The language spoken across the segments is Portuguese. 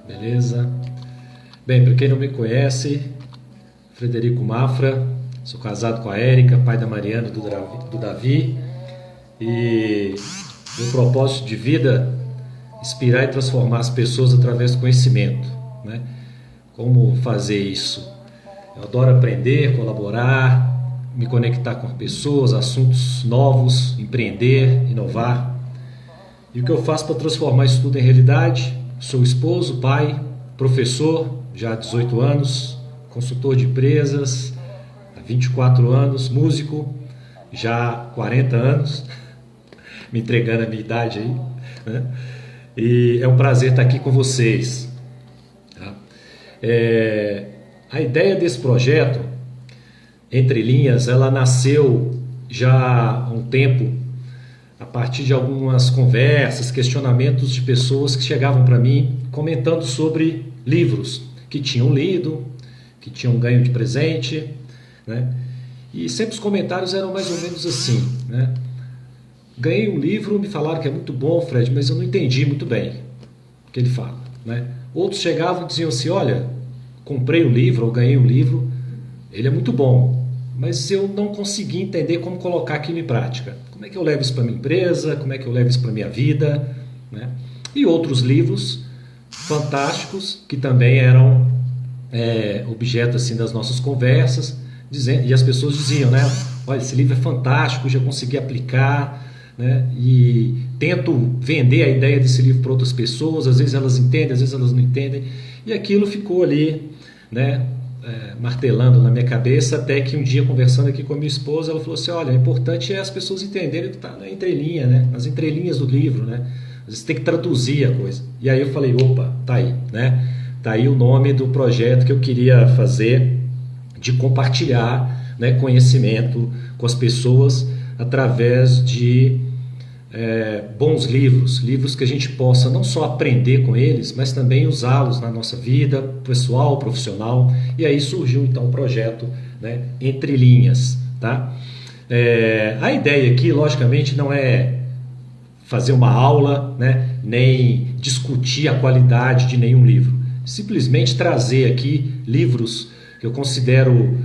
Beleza? Bem, para quem não me conhece, Frederico Mafra, sou casado com a Érica, pai da Mariana e do Davi, e meu propósito de vida é inspirar e transformar as pessoas através do conhecimento, né? Como fazer isso? Eu adoro aprender, colaborar, me conectar com pessoas, assuntos novos, empreender, inovar. E o que eu faço para transformar isso tudo em realidade? Sou esposo, pai, professor, já há 18 anos, consultor de empresas, há 24 anos, músico, já há 40 anos, me entregando a minha idade aí, né? E é um prazer estar aqui com vocês. Tá? A ideia desse projeto, Entre Linhas, ela nasceu já há um tempo, a partir de algumas conversas, questionamentos de pessoas que chegavam para mim comentando sobre livros que tinham lido, que tinham ganho de presente, né? E sempre os comentários eram mais ou menos assim, né? Ganhei um livro, me falaram que é muito bom, Fred, mas eu não entendi muito bem o que ele fala, né? Outros chegavam e diziam assim, olha, comprei um livro ou ganhei um livro, ele é muito bom, mas eu não consegui entender como colocar aquilo em prática. Como é que eu levo isso para minha empresa? Como é que eu levo isso para minha vida? Né? E outros livros fantásticos que também eram objeto assim das nossas conversas, dizendo, e as pessoas diziam, né? Olha, esse livro é fantástico, já consegui aplicar, né? E tento vender a ideia desse livro para outras pessoas, às vezes elas entendem, às vezes elas não entendem, e aquilo ficou ali, né? Martelando na minha cabeça, até que um dia, conversando aqui com a minha esposa, ela falou assim, olha, o importante é as pessoas entenderem o que está na entrelinha, né? Nas entrelinhas do livro, né? Às vezes tem que traduzir a coisa. E aí eu falei, opa, tá aí, né? Tá aí o nome do projeto que eu queria fazer, de compartilhar, né, conhecimento com as pessoas através de bons livros, livros que a gente possa não só aprender com eles, mas também usá-los na nossa vida pessoal, profissional. E aí surgiu então o projeto, né, Entre Linhas, tá? A ideia aqui, logicamente, não é fazer uma aula, né, nem discutir a qualidade de nenhum livro, simplesmente trazer aqui livros que eu considero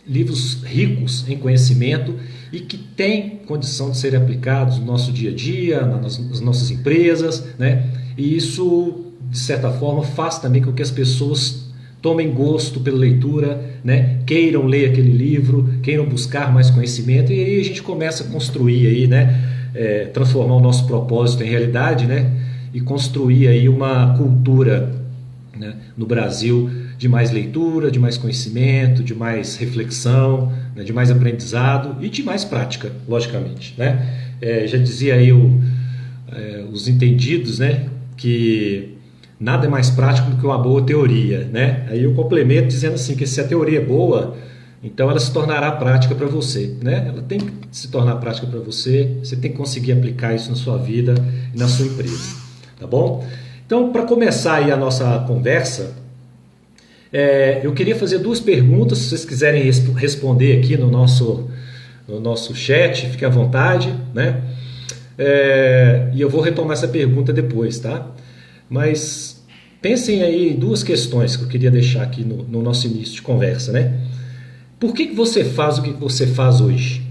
livros ricos em conhecimento e que têm condição de serem aplicados no nosso dia a dia, nas nossas empresas, né? E isso, de certa forma, faz também com que as pessoas tomem gosto pela leitura, né? Queiram ler aquele livro, queiram buscar mais conhecimento, e aí a gente começa a construir aí, né? Transformar o nosso propósito em realidade, né? E construir aí uma cultura, né, no Brasil, de mais leitura, de mais conhecimento, de mais reflexão, né, de mais aprendizado e de mais prática, logicamente, né? Já dizia aí os entendidos, né, que nada é mais prático do que uma boa teoria, né? Aí eu complemento dizendo assim, que se a teoria é boa, então ela se tornará prática para você, né? Ela tem que se tornar prática para você, você tem que conseguir aplicar isso na sua vida e na sua empresa, tá bom? Então, para começar aí a nossa conversa, eu queria fazer duas perguntas, se vocês quiserem responder aqui no nosso chat, fique à vontade, né? E eu vou retomar essa pergunta depois, tá? Mas pensem aí em duas questões que eu queria deixar aqui no nosso início de conversa, né? Por que você faz o que você faz hoje?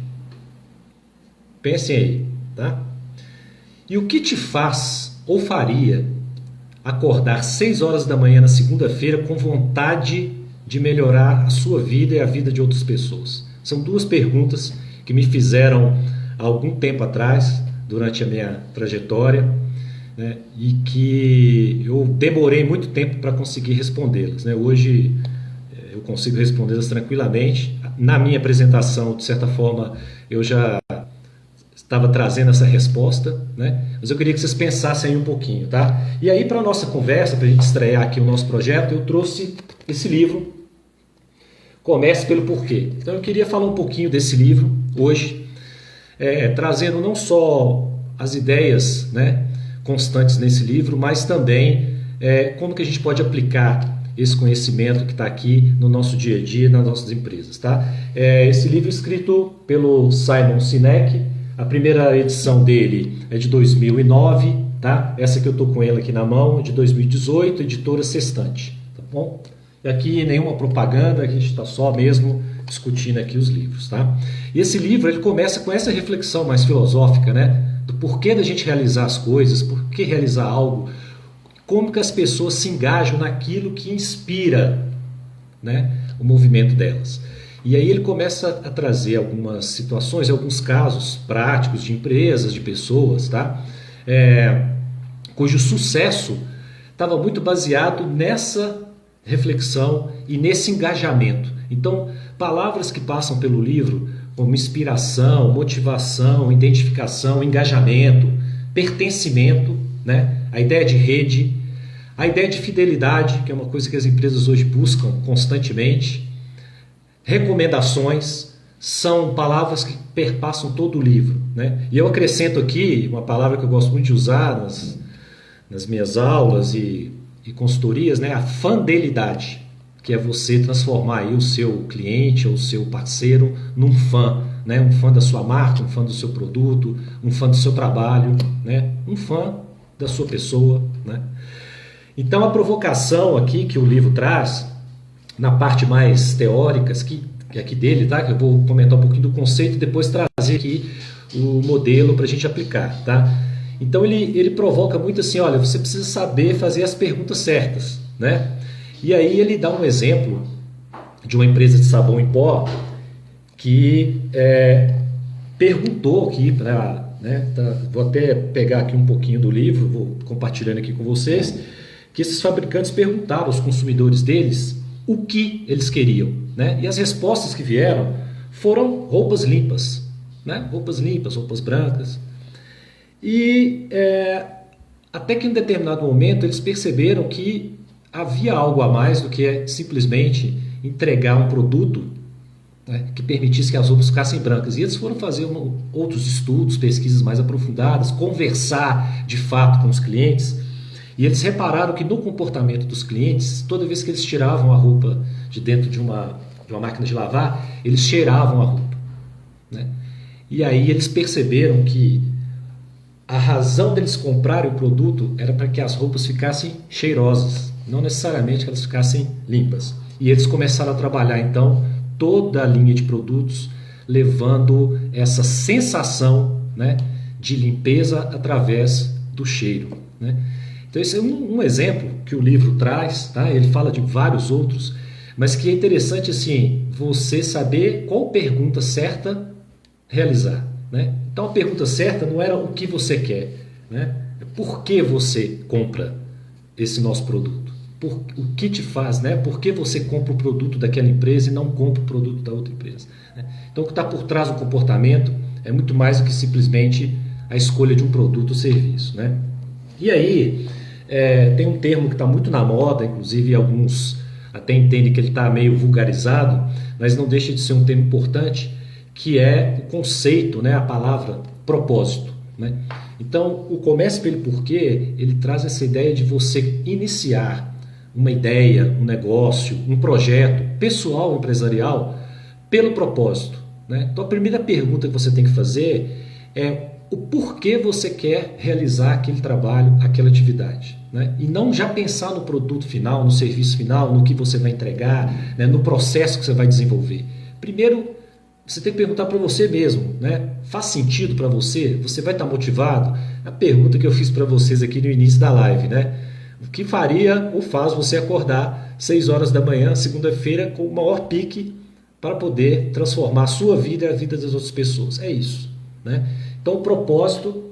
Pensem aí, tá? E o que te faz ou faria acordar 6 horas da manhã na segunda-feira com vontade de melhorar a sua vida e a vida de outras pessoas? São duas perguntas que me fizeram há algum tempo atrás, durante a minha trajetória, né, e que eu demorei muito tempo para conseguir respondê-las, né? Hoje eu consigo respondê-las tranquilamente. Na minha apresentação, de certa forma, eu já estava trazendo essa resposta, né? Mas eu queria que vocês pensassem aí um pouquinho, tá? E aí, para a nossa conversa, para a gente estrear aqui o nosso projeto, eu trouxe esse livro, Comece pelo Porquê. Então eu queria falar um pouquinho desse livro hoje, trazendo não só as ideias, né, constantes nesse livro, mas também como que a gente pode aplicar esse conhecimento que está aqui no nosso dia a dia, nas nossas empresas, tá? Esse livro é escrito pelo Simon Sinek. A primeira edição dele é de 2009, tá? Essa que eu estou com ela aqui na mão, de 2018, editora Sextante, tá bom? E aqui nenhuma propaganda, a gente está só mesmo discutindo aqui os livros, tá? E esse livro, ele começa com essa reflexão mais filosófica, né? Do porquê da gente realizar as coisas, por que realizar algo, como que as pessoas se engajam naquilo que inspira, né, o movimento delas. E aí ele começa a trazer algumas situações, alguns casos práticos de empresas, de pessoas, tá? Cujo sucesso estava muito baseado nessa reflexão e nesse engajamento. Então, palavras que passam pelo livro, como inspiração, motivação, identificação, engajamento, pertencimento, né? A ideia de rede, a ideia de fidelidade, que é uma coisa que as empresas hoje buscam constantemente, recomendações, são palavras que perpassam todo o livro, né? E eu acrescento aqui uma palavra que eu gosto muito de usar nas minhas aulas e consultorias, né? A fidelidade, que é você transformar aí o seu cliente ou o seu parceiro num fã, né? Um fã da sua marca, um fã do seu produto, um fã do seu trabalho, né? Um fã da sua pessoa, né? Então a provocação aqui que o livro traz, na parte mais teórica, que é aqui dele, tá? Que eu vou comentar um pouquinho do conceito e depois trazer aqui o modelo para a gente aplicar, tá? Então ele provoca muito assim, olha, você precisa saber fazer as perguntas certas, né? E aí ele dá um exemplo de uma empresa de sabão em pó que perguntou aqui para, né? Vou até pegar aqui um pouquinho do livro, vou compartilhando aqui com vocês, que esses fabricantes perguntaram aos consumidores deles o que eles queriam, né? E as respostas que vieram foram roupas limpas, né? Roupas limpas, roupas brancas. E até que em um determinado momento eles perceberam que havia algo a mais do que simplesmente entregar um produto, né, que permitisse que as roupas ficassem brancas. E eles foram fazer outros estudos, pesquisas mais aprofundadas, conversar de fato com os clientes. E eles repararam que no comportamento dos clientes, toda vez que eles tiravam a roupa de dentro de uma máquina de lavar, eles cheiravam a roupa, né? E aí eles perceberam que a razão deles comprarem o produto era para que as roupas ficassem cheirosas, não necessariamente que elas ficassem limpas. E eles começaram a trabalhar então toda a linha de produtos, levando essa sensação, né, de limpeza através do cheiro, né? Então esse é um exemplo que o livro traz, tá? Ele fala de vários outros, mas que é interessante assim, você saber qual pergunta certa realizar, né? Então a pergunta certa não era o que você quer, né? É por que você compra esse nosso produto? O que te faz, né? Por que você compra o produto daquela empresa e não compra o produto da outra empresa, né? Então o que está por trás do comportamento é muito mais do que simplesmente a escolha de um produto ou serviço, né? E aí tem um termo que está muito na moda, inclusive alguns até entendem que ele está meio vulgarizado, mas não deixa de ser um termo importante, que é o conceito, né, a palavra propósito, né? Então, o Comece pelo Porquê, ele traz essa ideia de você iniciar uma ideia, um negócio, um projeto pessoal, empresarial, pelo propósito, né? Então, a primeira pergunta que você tem que fazer é o porquê você quer realizar aquele trabalho, aquela atividade, né? E não já pensar no produto final, no serviço final, no que você vai entregar, né, no processo que você vai desenvolver. Primeiro, você tem que perguntar para você mesmo, né? Faz sentido para você? Você vai estar motivado? A pergunta que eu fiz para vocês aqui no início da live, né? O que faria ou faz você acordar 6 horas da manhã, segunda-feira, com o maior pique para poder transformar a sua vida e a vida das outras pessoas? É isso, né? Então o propósito,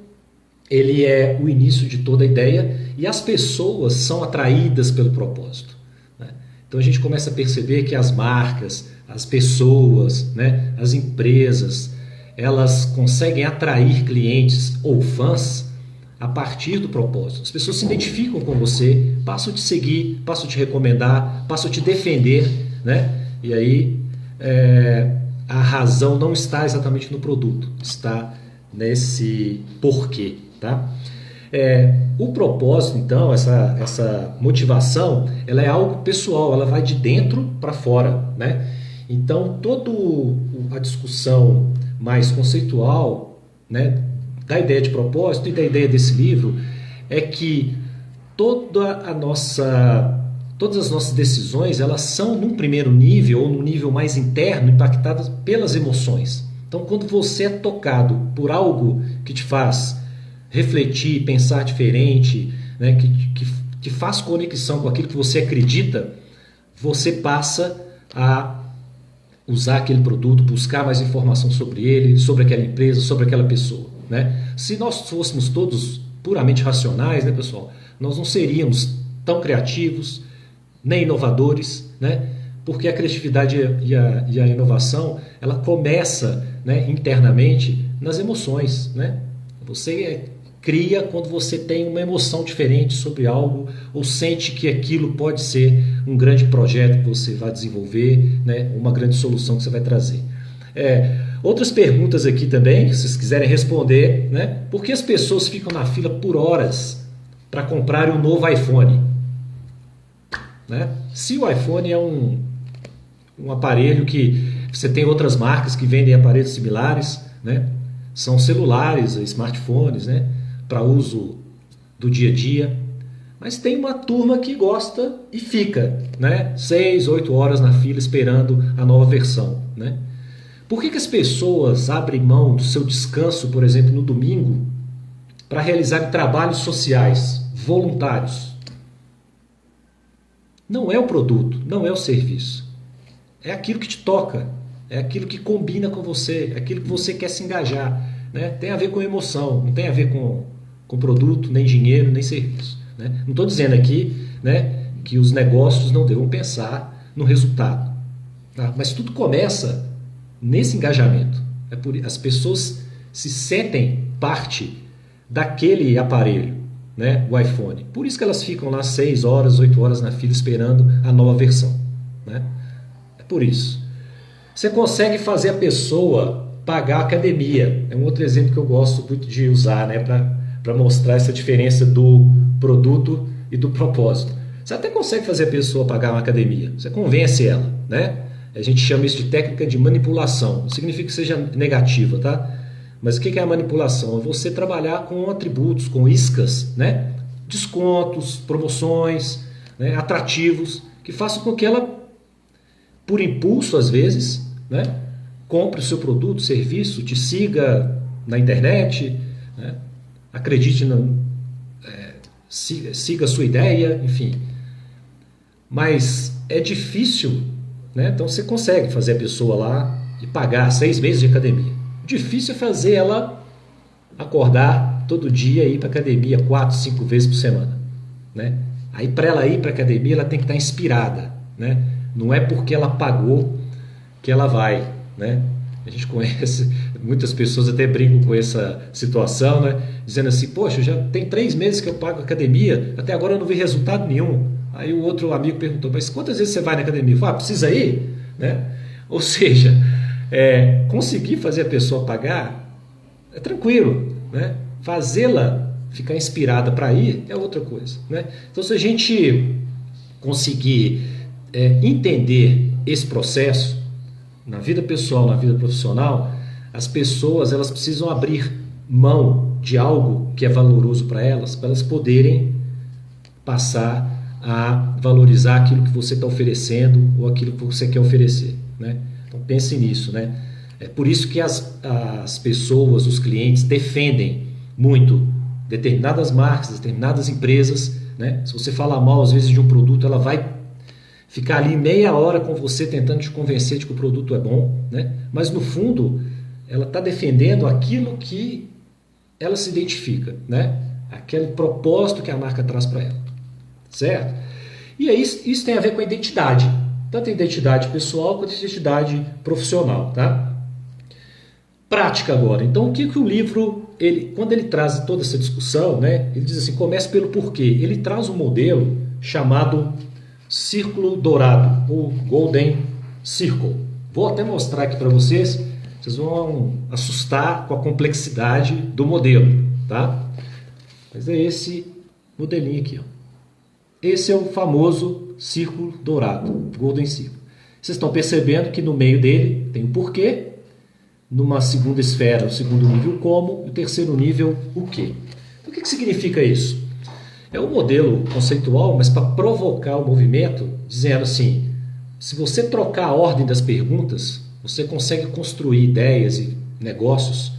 ele é o início de toda a ideia e as pessoas são atraídas pelo propósito, né? Então a gente começa a perceber que as marcas, as pessoas, né, as empresas, elas conseguem atrair clientes ou fãs a partir do propósito. As pessoas se identificam com você, passam a te seguir, passam a te recomendar, passam a te defender, né? E aí a razão não está exatamente no produto, está nesse porquê, tá? O propósito, então, essa motivação, ela é algo pessoal, ela vai de dentro para fora, né? Então, toda a discussão mais conceitual, né, da ideia de propósito e da ideia desse livro é que toda a nossa, todas as nossas decisões, elas são num primeiro nível ou num nível mais interno impactadas pelas emoções. Então, quando você é tocado por algo que te faz refletir, pensar diferente, né, que faz conexão com aquilo que você acredita, você passa a usar aquele produto, buscar mais informação sobre ele, sobre aquela empresa, sobre aquela pessoa, né? Se nós fôssemos todos puramente racionais, né, pessoal, nós não seríamos tão criativos, nem inovadores, né? Porque a criatividade e a inovação, ela começa, né, internamente nas emoções, né? Você cria quando você tem uma emoção diferente sobre algo ou sente que aquilo pode ser um grande projeto que você vai desenvolver, né? Uma grande solução que você vai trazer. Outras perguntas aqui também, se vocês quiserem responder, né? Por que as pessoas ficam na fila por horas para comprarem um novo iPhone? Né? Se o iPhone é um aparelho que você tem outras marcas que vendem aparelhos similares, né? São celulares, smartphones, né? Para uso do dia a dia. Mas tem uma turma que gosta e fica, né? 6, 8 horas na fila esperando a nova versão, né? Por que as pessoas abrem mão do seu descanso, por exemplo, no domingo, para realizar trabalhos sociais, voluntários? Não é o produto, não é o serviço. É aquilo que te toca, é aquilo que combina com você, é aquilo que você quer se engajar, né? Tem a ver com emoção, não tem a ver com produto, nem dinheiro, nem serviço, né? Não estou dizendo aqui, né, que os negócios não devam pensar no resultado, tá? Mas tudo começa nesse engajamento. As pessoas se sentem parte daquele aparelho, né, o iPhone. Por isso que elas ficam lá 6 horas, 8 horas na fila esperando a nova versão, né? É por isso. Você consegue fazer a pessoa pagar a academia. É um outro exemplo que eu gosto muito de usar, né, para mostrar essa diferença do produto e do propósito. Você até consegue fazer a pessoa pagar uma academia. Você convence ela, né? A gente chama isso de técnica de manipulação. Não significa que seja negativa, tá? Mas o que é a manipulação? É você trabalhar com atributos, com iscas, né? Descontos, promoções, né? Atrativos, que façam com que ela, por impulso às vezes, né? Compre o seu produto, serviço, te siga na internet, né? Acredite, siga a sua ideia, enfim. Mas é difícil, né? Então você consegue fazer a pessoa lá e pagar 6 meses de academia. Difícil é fazer ela acordar todo dia e ir para a academia 4, 5 vezes por semana, né? Aí para ela ir para a academia ela tem que estar inspirada, né? Não é porque ela pagou que ela vai, né? A gente conhece, muitas pessoas até brincam com essa situação, né? Dizendo assim, poxa, já tem 3 meses que eu pago academia, até agora eu não vi resultado nenhum. Aí o outro amigo perguntou, mas quantas vezes você vai na academia? Eu falei, precisa ir? Né? Ou seja, conseguir fazer a pessoa pagar é tranquilo, né? Fazê-la ficar inspirada para ir é outra coisa, né? Então, se a gente conseguir entender esse processo na vida pessoal, na vida profissional, as pessoas elas precisam abrir mão de algo que é valoroso para elas poderem passar a valorizar aquilo que você está oferecendo ou aquilo que você quer oferecer, né? Então pense nisso, né? É por isso que as pessoas, os clientes defendem muito determinadas marcas, determinadas empresas, né? Se você falar mal às vezes de um produto, ela vai ficar ali meia hora com você tentando te convencer de que o produto é bom, né? Mas no fundo ela está defendendo aquilo que ela se identifica, né? Aquele propósito que a marca traz para ela, certo? E aí isso tem a ver com a identidade, tanto a identidade pessoal quanto a identidade profissional, tá? Prática agora. Então o que o livro, quando ele traz toda essa discussão, né? Ele diz assim, comece pelo porquê. Ele traz um modelo chamado Círculo Dourado, ou Golden Circle. Vou até mostrar aqui para vocês, vocês vão assustar com a complexidade do modelo, tá? Mas é esse modelinho aqui, ó. Esse é o famoso Círculo Dourado, Golden Circle. Vocês estão percebendo que no meio dele tem o porquê, numa segunda esfera, o segundo nível como, e o terceiro nível o quê. Então, o que significa isso? É um modelo conceitual, mas para provocar o movimento, dizendo assim, se você trocar a ordem das perguntas, você consegue construir ideias e negócios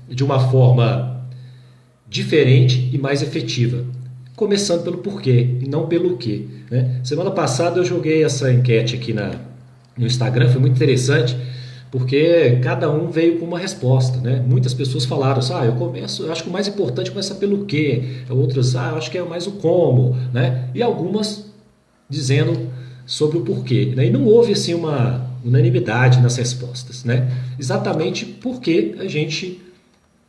de uma forma diferente e mais efetiva. Começando pelo porquê e não pelo quê. Né? Semana passada eu joguei essa enquete aqui no Instagram, foi muito interessante, porque cada um veio com uma resposta. Né? Muitas pessoas falaram assim, eu acho que o mais importante começa pelo quê. Outras, eu acho que é mais o como. Né? E algumas dizendo sobre o porquê. Né? E não houve assim uma unanimidade nas respostas. Né? Exatamente porque a gente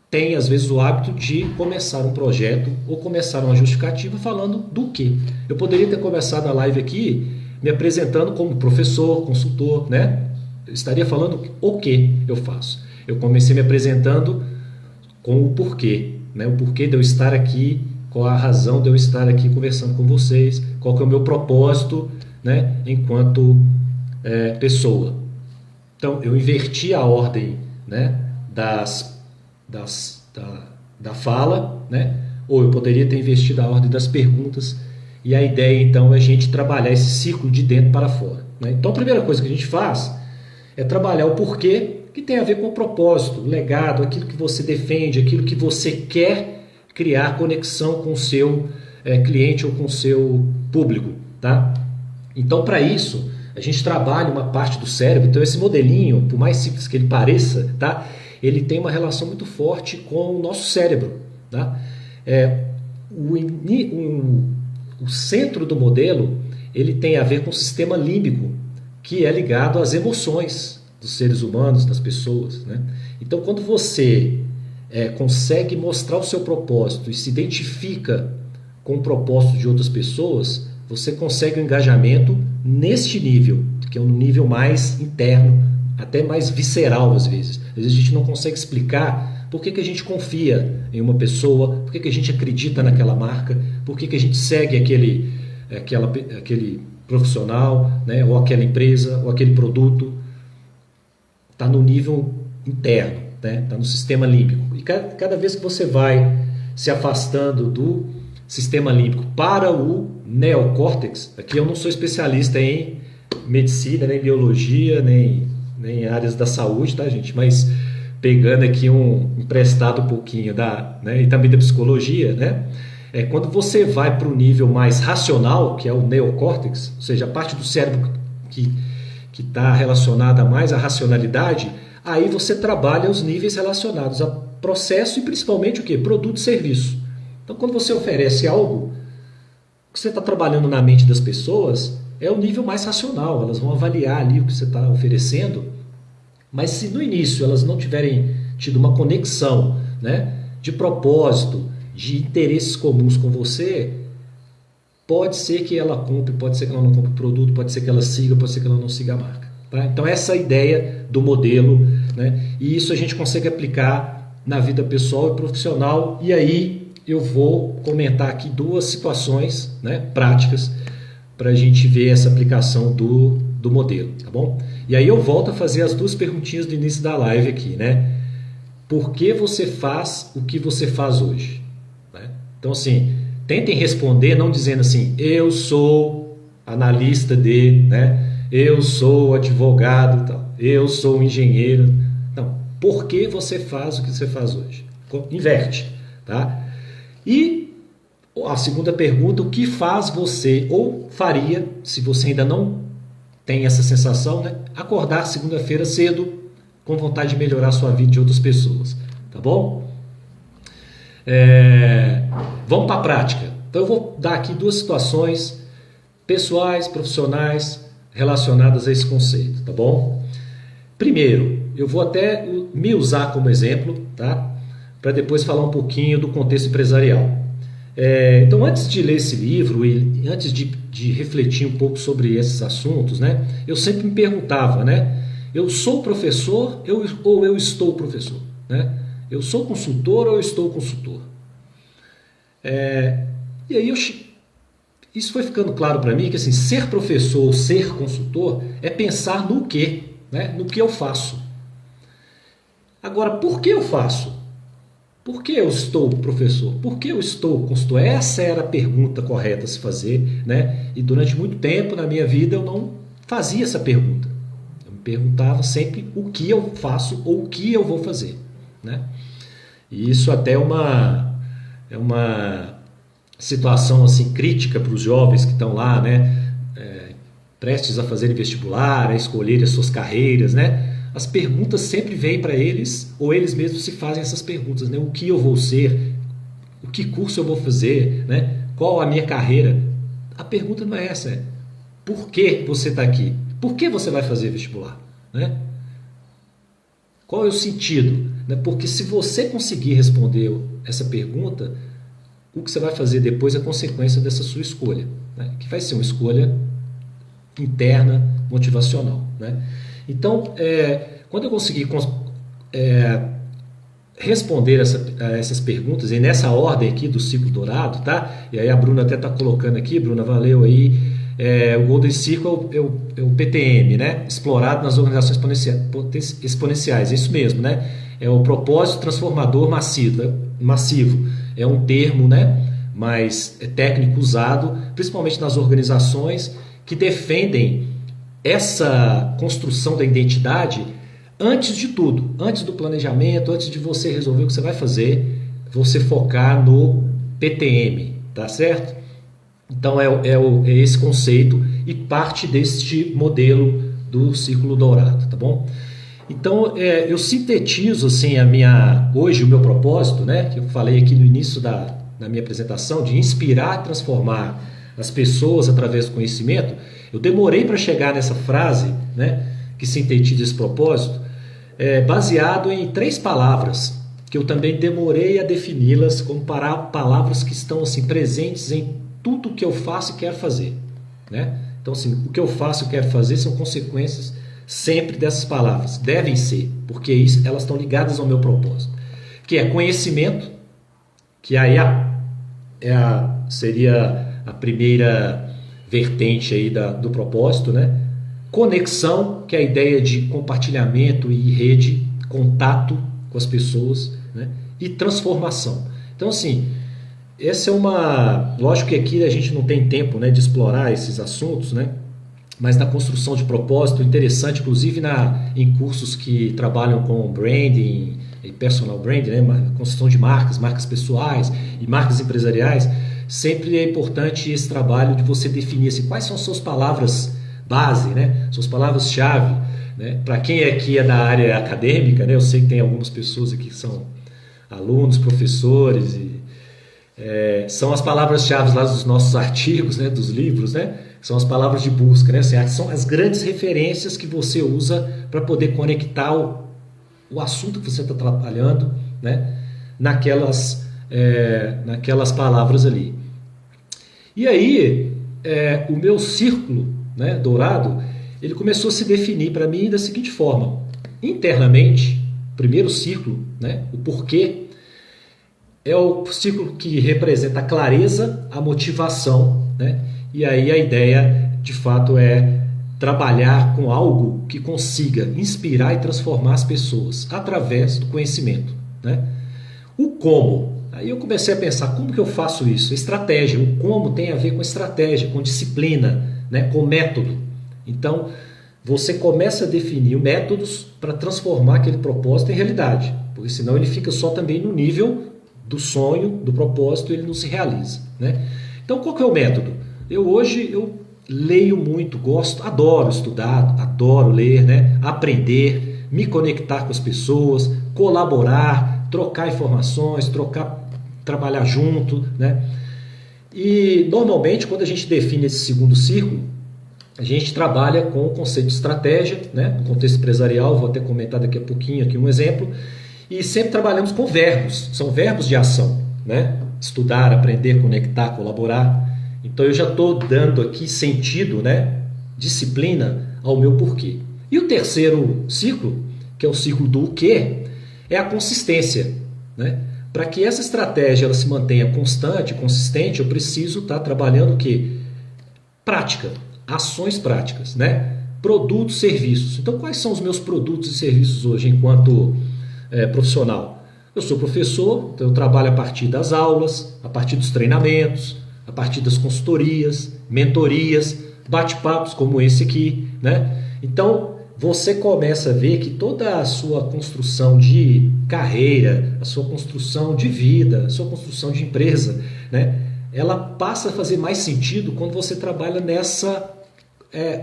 tem, às vezes, o hábito de começar um projeto ou começar uma justificativa falando do quê. Eu poderia ter começado a live aqui me apresentando como professor, consultor, né? Eu estaria falando o que eu faço. Eu comecei me apresentando com o porquê, né? O porquê de eu estar aqui, qual a razão de eu estar aqui conversando com vocês, qual que é o meu propósito, né? Enquanto pessoa. Então, eu inverti a ordem, né? Da fala, né? Ou eu poderia ter investido a ordem das perguntas, e a ideia então é a gente trabalhar esse círculo de dentro para fora. Né? Então a primeira coisa que a gente faz é trabalhar o porquê, que tem a ver com o propósito, o legado, aquilo que você defende, aquilo que você quer criar conexão com o seu cliente ou com o seu público. Tá? Então para isso a gente trabalha uma parte do cérebro. Então esse modelinho, por mais simples que ele pareça, tá? Ele tem uma relação muito forte com o nosso cérebro. Tá? O centro do modelo ele tem a ver com o sistema límbico, que é ligado às emoções dos seres humanos, das pessoas. Né? Então, quando você consegue mostrar o seu propósito e se identifica com o propósito de outras pessoas, você consegue um engajamento neste nível, que é um nível mais interno, até mais visceral às vezes. Às vezes a gente não consegue explicar por que a gente confia em uma pessoa, por que a gente acredita naquela marca, por que a gente segue aquele profissional, né, ou aquela empresa, ou aquele produto. Está no nível interno, né, está no sistema límbico. E cada vez que você vai se afastando do sistema límbico para o neocórtex, aqui eu não sou especialista em medicina, nem biologia, nem áreas da saúde, tá, gente? Mas pegando aqui emprestado um pouquinho e também da psicologia, né? Quando você vai para o nível mais racional, que é o neocórtex, ou seja, a parte do cérebro que está relacionada mais à racionalidade, aí você trabalha os níveis relacionados a processo e principalmente o quê? Produto e serviço. Então, quando você oferece algo, o que você está trabalhando na mente das pessoas é o nível mais racional. Elas vão avaliar ali o que você está oferecendo, mas se no início elas não tiverem tido uma conexão, né, de propósito, de interesses comuns com você, pode ser que ela compre, pode ser que ela não compre o produto, pode ser que ela siga, pode ser que ela não siga a marca. Tá? Então essa é a ideia do modelo, né? E isso a gente consegue aplicar na vida pessoal e profissional. E aí eu vou comentar aqui duas situações, né, práticas para a gente ver essa aplicação do modelo, tá bom? E aí eu volto a fazer as duas perguntinhas do início da live aqui, né? Por que você faz o que você faz hoje? Né? Então, assim, tentem responder não dizendo assim, eu sou analista de, né? Eu sou advogado, tal. Eu sou engenheiro. Não, por que você faz o que você faz hoje? Inverte, tá? E a segunda pergunta, o que faz você, ou faria, se você ainda não tem essa sensação, né? Acordar segunda-feira cedo com vontade de melhorar a sua vida de outras pessoas, tá bom? Vamos para a prática. Então eu vou dar aqui duas situações pessoais, profissionais, relacionadas a esse conceito, tá bom? Primeiro, eu vou até me usar como exemplo, tá? Para depois falar um pouquinho do contexto empresarial. Então, antes de ler esse livro e antes de refletir um pouco sobre esses assuntos, né, eu sempre me perguntava, né, eu sou professor ou eu estou professor? Né? Eu sou consultor ou eu estou consultor? E aí isso foi ficando claro para mim que assim, ser professor ou ser consultor é pensar no quê? Né? No que eu faço. Agora, por que eu faço? Por que eu estou professor? Por que eu estou consultor? Essa era a pergunta correta a se fazer, né? E durante muito tempo na minha vida eu não fazia essa pergunta. Eu me perguntava sempre o que eu faço ou o que eu vou fazer, né? E isso até é uma situação assim crítica para os jovens que estão lá, né? Prestes a fazerem vestibular, a escolherem as suas carreiras, né? As perguntas sempre vêm para eles, ou eles mesmos se fazem essas perguntas, né? O que eu vou ser? O que curso eu vou fazer? Né? Qual a minha carreira? A pergunta não é essa, é por que você está aqui? Por que você vai fazer vestibular? Né? Qual é o sentido? Né? Porque se você conseguir responder essa pergunta, o que você vai fazer depois é consequência dessa sua escolha, né? Que vai ser uma escolha interna, motivacional, né? Então, quando eu consegui responder essas perguntas, e nessa ordem aqui do ciclo dourado, tá? E aí a Bruna até está colocando aqui, Bruna, valeu aí, o Golden Circle é o PTM, né? Explorado nas organizações exponenciais, é isso mesmo, né? É o propósito transformador massivo. É um termo, né, mais técnico usado, principalmente nas organizações que defendem essa construção da identidade antes de tudo, antes do planejamento, antes de você resolver o que você vai fazer, você focar no PTM, tá certo? Então é esse conceito e parte deste modelo do círculo dourado, tá bom? Então eu sintetizo assim hoje o meu propósito, né, que eu falei aqui no início da minha apresentação, de inspirar e transformar as pessoas através do conhecimento. Eu demorei para chegar nessa frase, né, que sintetiza esse propósito, baseado em 3 palavras, que eu também demorei a defini-las como palavras que estão assim, presentes em tudo que eu faço e quero fazer, né? Então, assim, o que eu faço e quero fazer são consequências sempre dessas palavras, devem ser, porque elas estão ligadas ao meu propósito, que é conhecimento, que aí seria a primeira vertente aí do propósito, né? Conexão, que é a ideia de compartilhamento e rede, contato com as pessoas, né? E transformação. Então, assim, essa é lógico que aqui a gente não tem tempo, né, de explorar esses assuntos, né? Mas na construção de propósito, interessante, inclusive em cursos que trabalham com branding e personal branding, né? Construção de marcas pessoais e marcas empresariais, sempre é importante esse trabalho de você definir assim, quais são as suas palavras base, né? Suas palavras-chave, né? Para quem aqui é da área acadêmica, né? Eu sei que tem algumas pessoas aqui que são alunos, professores, são as palavras-chave lá dos nossos artigos, né? Dos livros, né? São as palavras de busca, né? São as grandes referências que você usa para poder conectar o assunto que você está trabalhando, né? Naquelas palavras ali. E aí, o meu círculo, né, dourado, ele começou a se definir para mim da seguinte forma: internamente, primeiro círculo, né, o porquê, é o círculo que representa a clareza, a motivação, né, e aí a ideia de fato é trabalhar com algo que consiga inspirar e transformar as pessoas através do conhecimento, né? O como, aí eu comecei a pensar, como que eu faço isso? Estratégia, o como tem a ver com estratégia, com disciplina, né, com método. Então, você começa a definir métodos para transformar aquele propósito em realidade, porque senão ele fica só também no nível do sonho, do propósito, e ele não se realiza, né? Então, qual que é o método? Hoje eu leio muito, adoro estudar, adoro ler, né, aprender, me conectar com as pessoas, colaborar, trocar informações, trabalhar junto, né? E normalmente quando a gente define esse segundo círculo, a gente trabalha com o conceito de estratégia, né? No contexto empresarial, vou até comentar daqui a pouquinho aqui um exemplo, e sempre trabalhamos com verbos, são verbos de ação, né? Estudar, aprender, conectar, colaborar. Então eu já estou dando aqui sentido, né? Disciplina ao meu porquê. E o terceiro ciclo, que é o ciclo do o quê, é a consistência, né? Para que essa estratégia ela se mantenha constante, consistente, eu preciso estar trabalhando o quê? Prática, ações práticas, né? Produtos, serviços. Então, quais são os meus produtos e serviços hoje enquanto profissional? Eu sou professor, então eu trabalho a partir das aulas, a partir dos treinamentos, a partir das consultorias, mentorias, bate-papos como esse aqui, né? Então, você começa a ver que toda a sua construção de carreira, a sua construção de vida, a sua construção de empresa, né? Ela passa a fazer mais sentido quando você trabalha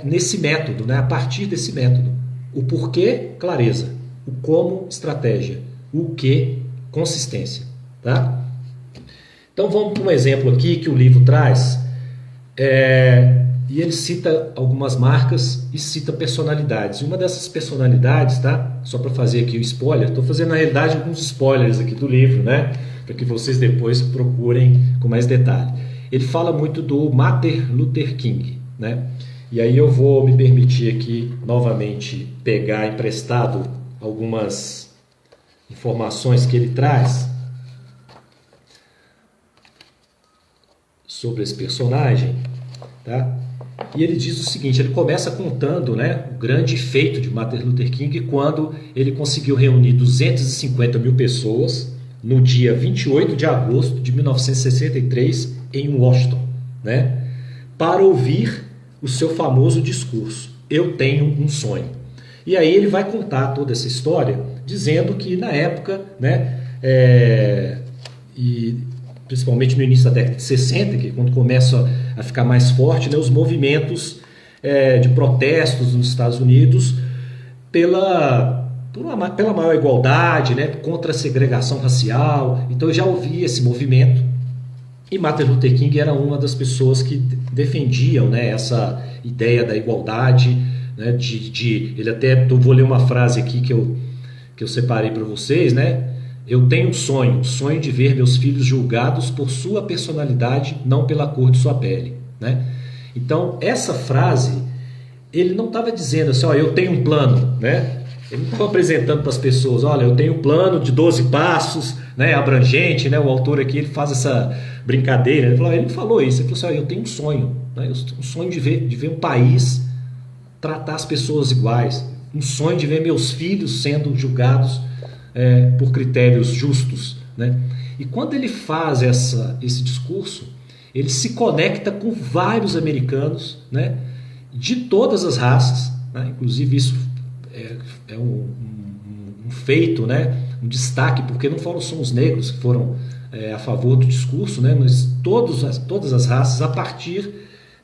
nesse método, né? A partir desse método. O porquê, clareza. O como, estratégia. O que, consistência. Tá? Então vamos para um exemplo aqui que o livro traz. E ele cita algumas marcas e cita personalidades. Uma dessas personalidades, tá? Só para fazer aqui o spoiler, estou fazendo na realidade alguns spoilers aqui do livro, né? Para que vocês depois procurem com mais detalhe. Ele fala muito do Martin Luther King, né? E aí eu vou me permitir aqui novamente pegar emprestado algumas informações que ele traz sobre esse personagem, tá? E ele diz o seguinte, ele começa contando, né, o grande feito de Martin Luther King quando ele conseguiu reunir 250 mil pessoas no dia 28 de agosto de 1963 em Washington, né, para ouvir o seu famoso discurso, Eu Tenho um Sonho. E aí ele vai contar toda essa história dizendo que na época, né, e principalmente no início da década de 60, que é quando começa a ficar mais forte, né, os movimentos de protestos nos Estados Unidos pela maior igualdade, né, contra a segregação racial. Então eu já ouvi esse movimento e Martin Luther King era uma das pessoas que defendiam, né, essa ideia da igualdade, né, ele até, vou ler uma frase aqui que eu separei para vocês, né? Eu tenho um sonho de ver meus filhos julgados por sua personalidade, não pela cor de sua pele, né? Então, essa frase, ele não estava dizendo assim, ó, eu tenho um plano, né? Ele não estava apresentando para as pessoas, olha, eu tenho um plano de 12 passos, né, abrangente, né? O autor aqui, ele faz essa brincadeira, ele falou isso, ele falou assim, ó, eu tenho um sonho, né? Um sonho de ver um país tratar as pessoas iguais, um sonho de ver meus filhos sendo julgados por critérios justos, né? E quando ele faz esse discurso, ele se conecta com vários americanos, né, de todas as raças, né? Inclusive isso é um feito, né, um destaque, porque não foram só os negros que foram a favor do discurso, né, mas todas as raças a partir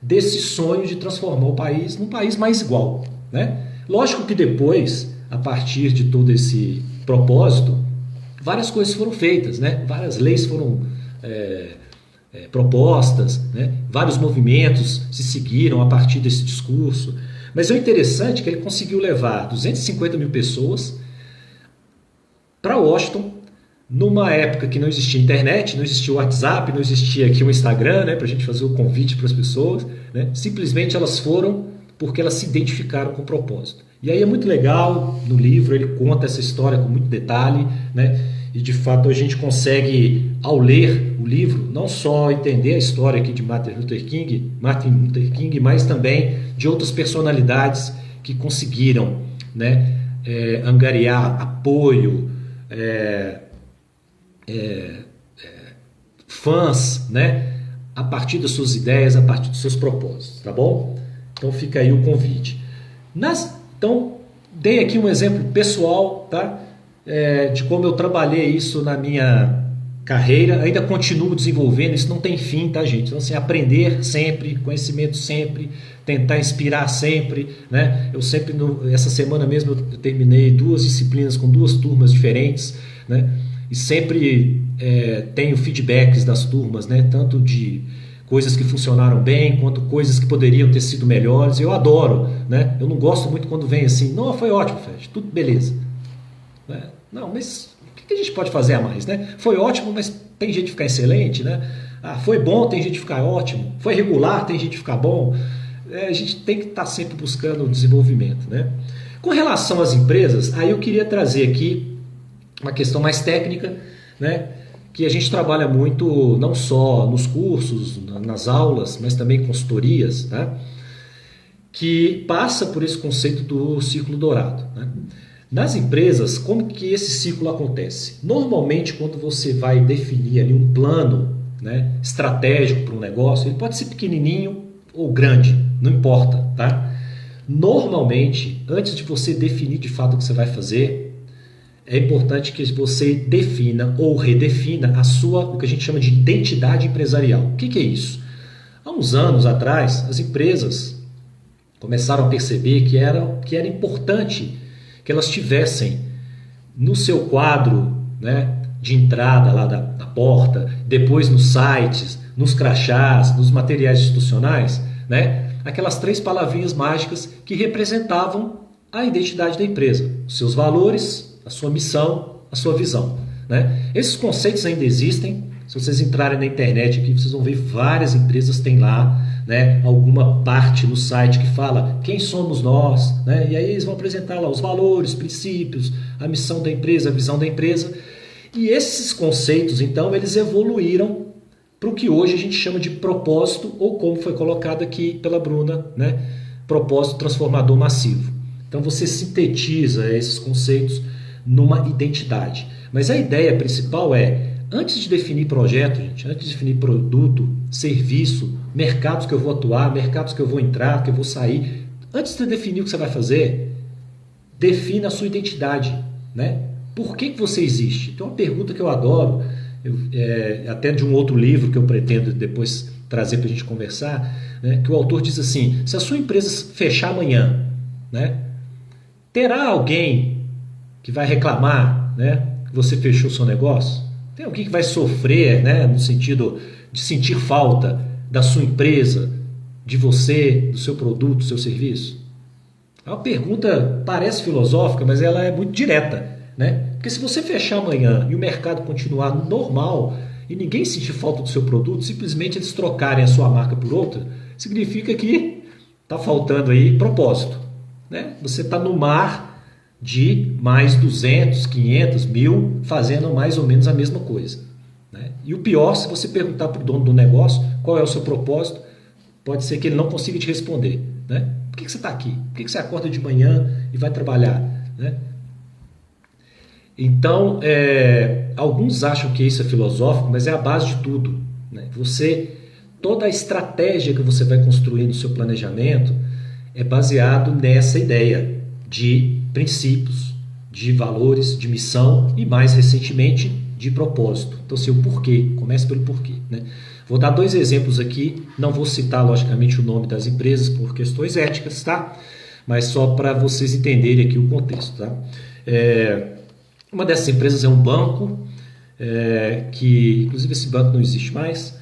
desse sonho de transformar o país num país mais igual, né? Lógico que depois, a partir de todo esse propósito, várias coisas foram feitas, né? Várias leis foram propostas, né? Vários movimentos se seguiram a partir desse discurso. Mas o interessante é que ele conseguiu levar 250 mil pessoas para Washington, numa época que não existia internet, não existia o WhatsApp, não existia aqui o Instagram, né, para a gente fazer o convite para as pessoas, né? Simplesmente elas foram porque elas se identificaram com o propósito. E aí é muito legal, no livro ele conta essa história com muito detalhe, né? E de fato a gente consegue, ao ler o livro, não só entender a história aqui de Martin Luther King, mas também de outras personalidades que conseguiram, né, angariar apoio, fãs, né, a partir das suas ideias, a partir dos seus propósitos, tá bom? Então fica aí o convite. Então, dei aqui um exemplo pessoal, tá? De como eu trabalhei isso na minha carreira, ainda continuo desenvolvendo, isso não tem fim, tá, gente? Então, assim, aprender sempre, conhecimento sempre, tentar inspirar sempre, né? Eu sempre, essa semana mesmo, eu terminei 2 disciplinas com 2 turmas diferentes, né? E sempre tenho feedbacks das turmas, né? Tanto de coisas que funcionaram bem, quanto coisas que poderiam ter sido melhores. Eu adoro, né? Eu não gosto muito quando vem assim, não, foi ótimo, Fred, tudo beleza. Não, mas o que a gente pode fazer a mais, né? Foi ótimo, mas tem jeito de ficar excelente, né? Foi bom, tem jeito de ficar ótimo. Foi regular, tem jeito de ficar bom. A gente tem que estar sempre buscando o desenvolvimento, né? Com relação às empresas, aí eu queria trazer aqui uma questão mais técnica, né? Que a gente trabalha muito, não só nos cursos, nas aulas, mas também em consultorias, tá? Que passa por esse conceito do círculo dourado, né? Nas empresas, como que esse ciclo acontece? Normalmente, quando você vai definir ali um plano, né, estratégico para um negócio, ele pode ser pequenininho ou grande, não importa, tá? Normalmente, antes de você definir de fato o que você vai fazer, é importante que você defina ou redefina o que a gente chama de identidade empresarial. O que é isso? Há uns anos atrás, as empresas começaram a perceber que era importante que elas tivessem no seu quadro, né, de entrada lá da porta, depois nos sites, nos crachás, nos materiais institucionais, né, aquelas 3 palavrinhas mágicas que representavam a identidade da empresa, os seus valores, a sua missão, a sua visão, né? Esses conceitos ainda existem. Se vocês entrarem na internet aqui, vocês vão ver várias empresas têm lá, né, alguma parte no site que fala quem somos nós, né? E aí eles vão apresentar lá os valores, princípios, a missão da empresa, a visão da empresa. E esses conceitos, então, eles evoluíram para o que hoje a gente chama de propósito, ou como foi colocado aqui pela Bruna, né, propósito transformador massivo. Então você sintetiza esses conceitos numa identidade. Mas a ideia principal é, antes de definir projeto, gente, antes de definir produto, serviço, mercados que eu vou atuar, mercados que eu vou entrar, que eu vou sair, antes de definir o que você vai fazer, defina a sua identidade, né? Por que você existe? Tem uma pergunta que eu adoro, até de um outro livro que eu pretendo depois trazer para a gente conversar, né? Que o autor diz assim, se a sua empresa fechar amanhã, né, terá alguém que vai reclamar, né, que você fechou o seu negócio? Tem alguém que vai sofrer, né, no sentido de sentir falta da sua empresa, de você, do seu produto, do seu serviço? É uma pergunta, parece filosófica, mas ela é muito direta, né? Porque se você fechar amanhã e o mercado continuar normal e ninguém sentir falta do seu produto, simplesmente eles trocarem a sua marca por outra, significa que está faltando aí propósito, né? Você está no mar de mais 200, 500, 1000 fazendo mais ou menos a mesma coisa, né? E o pior, se você perguntar para o dono do negócio qual é o seu propósito, pode ser que ele não consiga te responder, né? Por que você está aqui? Por que você acorda de manhã e vai trabalhar, né? Então, alguns acham que isso é filosófico, mas é a base de tudo, né? Toda a estratégia que você vai construir no seu planejamento é baseado nessa ideia de princípios, de valores, de missão e, mais recentemente, de propósito. Então, assim, o porquê, comece pelo porquê, né? Vou dar 2 exemplos aqui, não vou citar, logicamente, o nome das empresas por questões éticas, tá? Mas só para vocês entenderem aqui o contexto, tá? Uma dessas empresas é um banco, que, inclusive, esse banco não existe mais,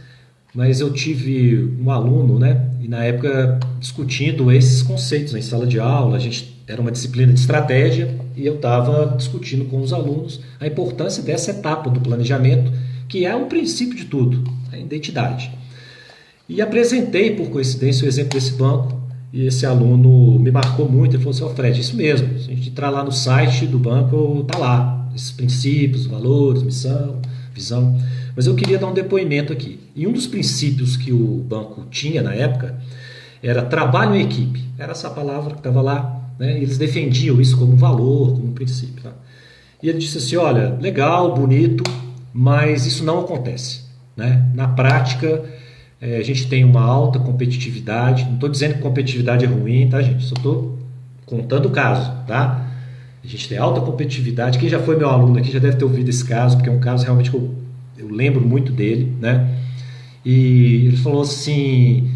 mas eu tive um aluno, né? E na época, discutindo esses conceitos em sala de aula, era uma disciplina de estratégia e eu estava discutindo com os alunos a importância dessa etapa do planejamento, que é o princípio de tudo, a identidade. E apresentei, por coincidência, o exemplo desse banco, e esse aluno me marcou muito. Ele falou assim: Fred, isso mesmo, se a gente entrar lá no site do banco, tá lá, esses princípios, valores, missão, visão. Mas eu queria dar um depoimento aqui. E um dos princípios que o banco tinha na época era trabalho em equipe. Era essa palavra que estava lá, né? Eles defendiam isso como valor, como princípio, tá? E ele disse assim: olha, legal, bonito, mas isso não acontece, né? Na prática, a gente tem uma alta competitividade. Não estou dizendo que competitividade é ruim, tá, gente? Só estou contando o caso, tá? A gente tem alta competitividade. Quem já foi meu aluno aqui já deve ter ouvido esse caso, porque é um caso realmente que eu lembro muito dele, né? E ele falou assim: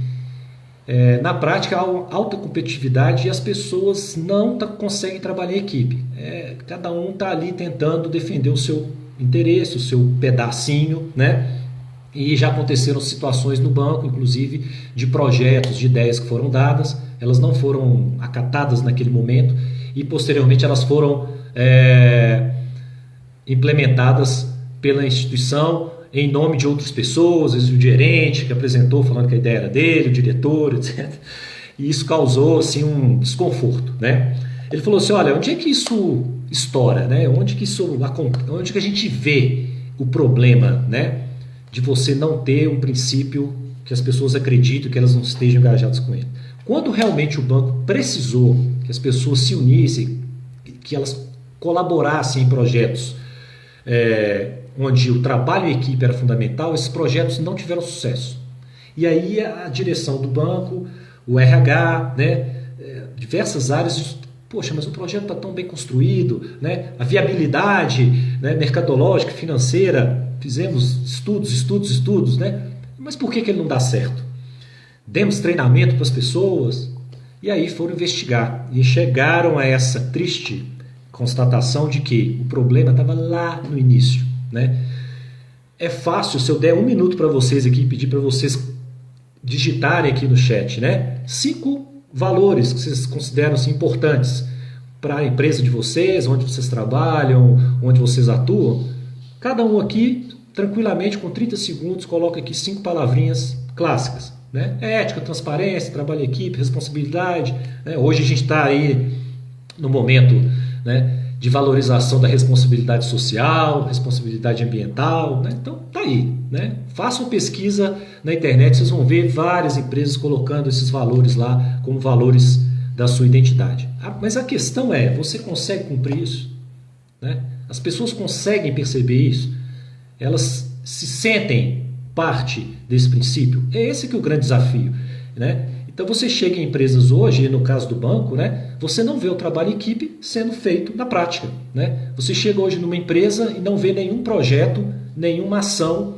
na prática, há alta competitividade e as pessoas não conseguem trabalhar em equipe. Cada um está ali tentando defender o seu interesse, o seu pedacinho, né? E já aconteceram situações no banco, inclusive, de projetos, de ideias que foram dadas, elas não foram acatadas naquele momento e posteriormente elas foram implementadas pela instituição em nome de outras pessoas, às vezes o gerente que apresentou falando que a ideia era dele, o diretor, etc. E isso causou assim, um desconforto, né? Ele falou assim: olha, onde é que isso estoura, né? Onde que a gente vê o problema, né, de você não ter um princípio que as pessoas acreditam, que elas não estejam engajadas com ele? Quando realmente o banco precisou que as pessoas se unissem, que elas colaborassem em projetos onde o trabalho em equipe era fundamental, esses projetos não tiveram sucesso. E aí a direção do banco, o RH, né, diversas áreas, poxa, mas o projeto está tão bem construído, né, a viabilidade, né, mercadológica, financeira, fizemos estudos, né, mas por que ele não dá certo? Demos treinamento para as pessoas, e aí foram investigar, e chegaram a essa triste constatação de que o problema estava lá no início, né? É fácil, se eu der 1 minuto para vocês aqui, pedir para vocês digitarem aqui no chat, né? 5 valores que vocês consideram assim, importantes para a empresa de vocês, onde vocês trabalham, onde vocês atuam. Cada um aqui, tranquilamente, com 30 segundos, coloca aqui 5 palavrinhas clássicas, né? Ética, transparência, trabalho em equipe, responsabilidade, né? Hoje a gente está aí no momento, né, de valorização da responsabilidade social, responsabilidade ambiental, né? Então tá aí, né? Façam pesquisa na internet, vocês vão ver várias empresas colocando esses valores lá como valores da sua identidade. Mas a questão é, você consegue cumprir isso? Né? As pessoas conseguem perceber isso? Elas se sentem parte desse princípio? É esse que é o grande desafio, né? Então você chega em empresas hoje, no caso do banco, né, você não vê o trabalho em equipe sendo feito na prática, né? Você chega hoje numa empresa e não vê nenhum projeto, nenhuma ação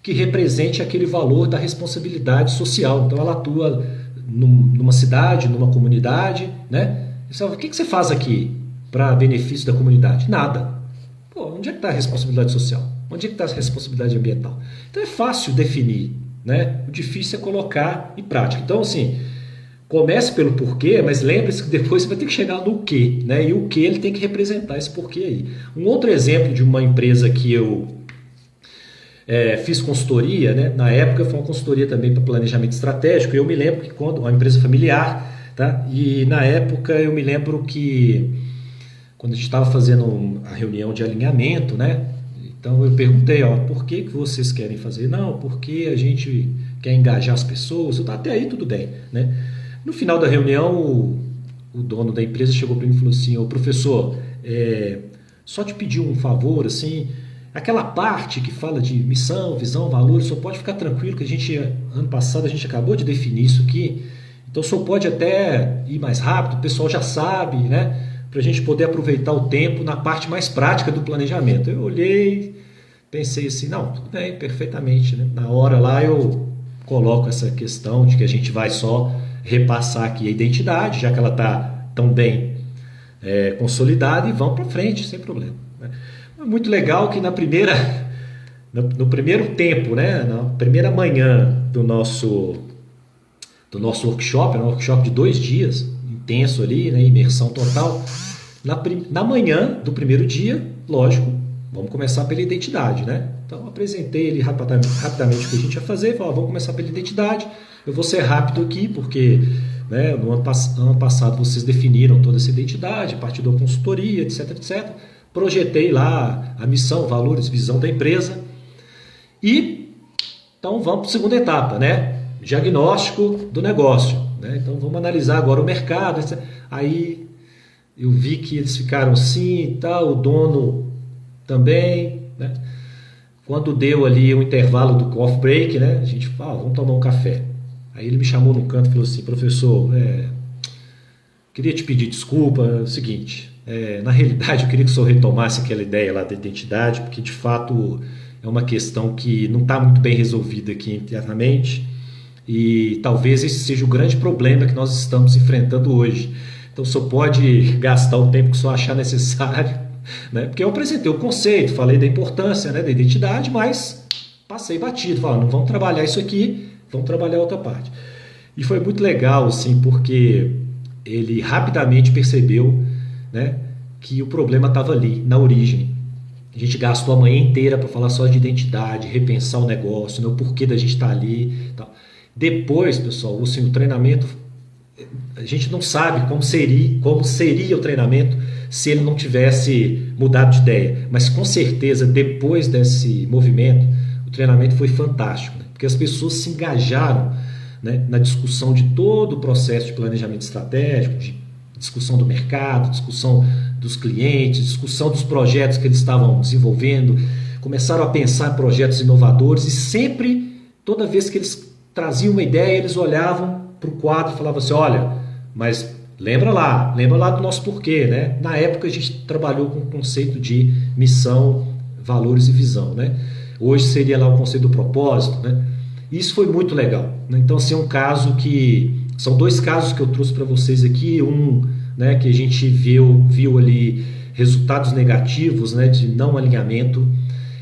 que represente aquele valor da responsabilidade social. Então ela atua numa cidade, numa comunidade, né? O que você faz aqui para benefício da comunidade? Nada. Pô, onde é que está a responsabilidade social? Onde é que está a responsabilidade ambiental? Então é fácil definir, né? O difícil é colocar em prática. Então, assim, comece pelo porquê, mas lembre-se que depois você vai ter que chegar no quê, né? E o que ele tem que representar esse porquê aí. Um outro exemplo de uma empresa que eu fiz consultoria, né? Na época foi uma consultoria também para planejamento estratégico. Eu me lembro que quando uma empresa familiar, tá? E na época eu me lembro que quando a gente estava fazendo a reunião de alinhamento, né? Então eu perguntei, por que vocês querem fazer? Não, porque a gente quer engajar as pessoas. Até aí tudo bem, né? No final da reunião, o dono da empresa chegou para mim e falou assim, professor, só te pedir um favor, assim, aquela parte que fala de missão, visão, valores, só pode ficar tranquilo que ano passado a gente acabou de definir isso aqui, então só pode até ir mais rápido, o pessoal já sabe, né? Para a gente poder aproveitar o tempo na parte mais prática do planejamento. Eu olhei, pensei assim, não, tudo bem, perfeitamente, né? Na hora lá eu coloco essa questão de que a gente vai só repassar aqui a identidade, já que ela está tão bem consolidada, e vamos para frente, sem problema, né? É muito legal que no primeiro tempo, né, na primeira manhã do nosso workshop, um workshop de 2 dias, intenso ali, né, imersão total, na manhã do primeiro dia, lógico, vamos começar pela identidade, né? Então apresentei ele rapidamente o que a gente ia fazer, falei, vamos começar pela identidade, eu vou ser rápido aqui, porque, né, no ano passado vocês definiram toda essa identidade, a partir da consultoria, etc, etc. Projetei lá a missão, valores, visão da empresa. E então vamos para a segunda etapa, né? Diagnóstico do negócio, né? Então vamos analisar agora o mercado, etc. Aí eu vi que eles ficaram assim e tal, o dono também, né? Quando deu ali o intervalo do coffee break, né? A gente falou, vamos tomar um café. Aí ele me chamou no canto e falou assim, professor, queria te pedir desculpa, é o seguinte, na realidade eu queria que o senhor retomasse aquela ideia lá da identidade, porque de fato é uma questão que não está muito bem resolvida aqui internamente, e talvez esse seja o grande problema que nós estamos enfrentando hoje. Então o senhor pode gastar o tempo que o senhor achar necessário, né? Porque eu apresentei o conceito, falei da importância, né, da identidade, mas passei batido, falando, não vamos trabalhar isso aqui, vamos trabalhar outra parte. E foi muito legal, assim, porque ele rapidamente percebeu, né, que o problema estava ali, na origem. A gente gastou a manhã inteira para falar só de identidade, repensar o negócio, né, o porquê da gente estar ali. Tal. Depois, pessoal, assim, o treinamento, a gente não sabe como seria o treinamento se ele não tivesse mudado de ideia. Mas com certeza, depois desse movimento, o treinamento foi fantástico, né, porque as pessoas se engajaram, né, na discussão de todo o processo de planejamento estratégico, de discussão do mercado, discussão dos clientes, discussão dos projetos que eles estavam desenvolvendo, começaram a pensar em projetos inovadores e sempre, toda vez que eles traziam uma ideia, eles olhavam para o quadro e falavam assim, olha, mas lembra lá do nosso porquê, né? Na época a gente trabalhou com o conceito de missão, valores e visão, né? Hoje seria lá o conceito do propósito, né? Isso foi muito legal, né? Então, assim, são dois casos que eu trouxe para vocês aqui, né, que a gente viu ali resultados negativos, né, de não alinhamento,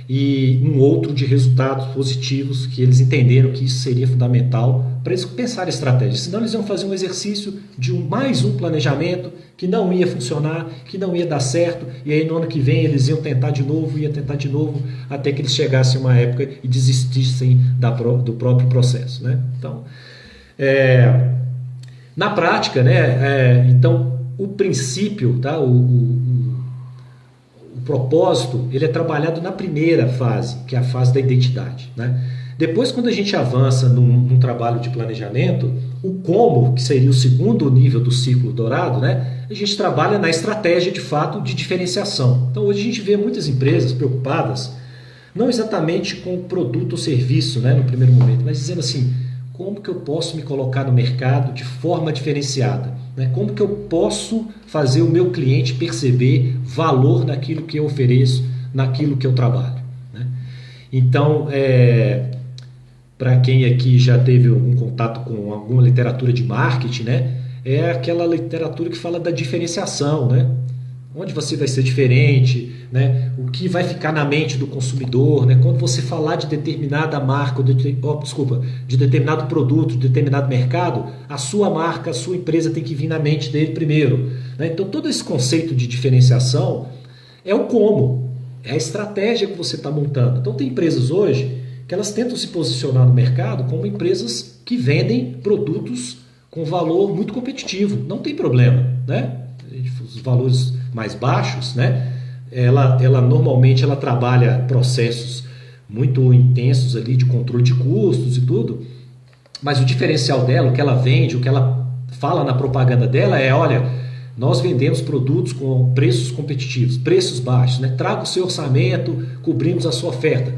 e um outro de resultados positivos, que eles entenderam que isso seria fundamental para eles pensarem estratégia. Senão eles iam fazer um exercício de mais um planejamento que não ia funcionar, que não ia dar certo, e aí no ano que vem eles iam tentar de novo, até que eles chegassem a uma época e desistissem do próprio processo, né? Então, na prática, né, então o princípio, tá, o propósito, ele é trabalhado na primeira fase, que é a fase da identidade, né? Depois, quando a gente avança num trabalho de planejamento, o como, que seria o segundo nível do ciclo dourado, né, a gente trabalha na estratégia, de fato, de diferenciação. Então, hoje a gente vê muitas empresas preocupadas, não exatamente com o produto ou serviço, né, no primeiro momento, mas dizendo assim, como que eu posso me colocar no mercado de forma diferenciada? Né? Como que eu posso fazer o meu cliente perceber valor naquilo que eu ofereço, naquilo que eu trabalho? Né? Então, para quem aqui já teve um contato com alguma literatura de marketing, né, é aquela literatura que fala da diferenciação, né? Onde você vai ser diferente, né? O que vai ficar na mente do consumidor, né? Quando você falar de determinada marca, de determinado produto, de determinado mercado, a sua marca, a sua empresa tem que vir na mente dele primeiro, né? Então todo esse conceito de diferenciação é o como, é a estratégia que você está montando. Então tem empresas hoje que elas tentam se posicionar no mercado como empresas que vendem produtos com valor muito competitivo, não tem problema, né? Os valores mais baixos, né? Ela normalmente trabalha processos muito intensos ali de controle de custos e tudo, mas o diferencial dela, o que ela vende, o que ela fala na propaganda dela é, olha, nós vendemos produtos com preços competitivos, preços baixos, né? Traga o seu orçamento, cobrimos a sua oferta.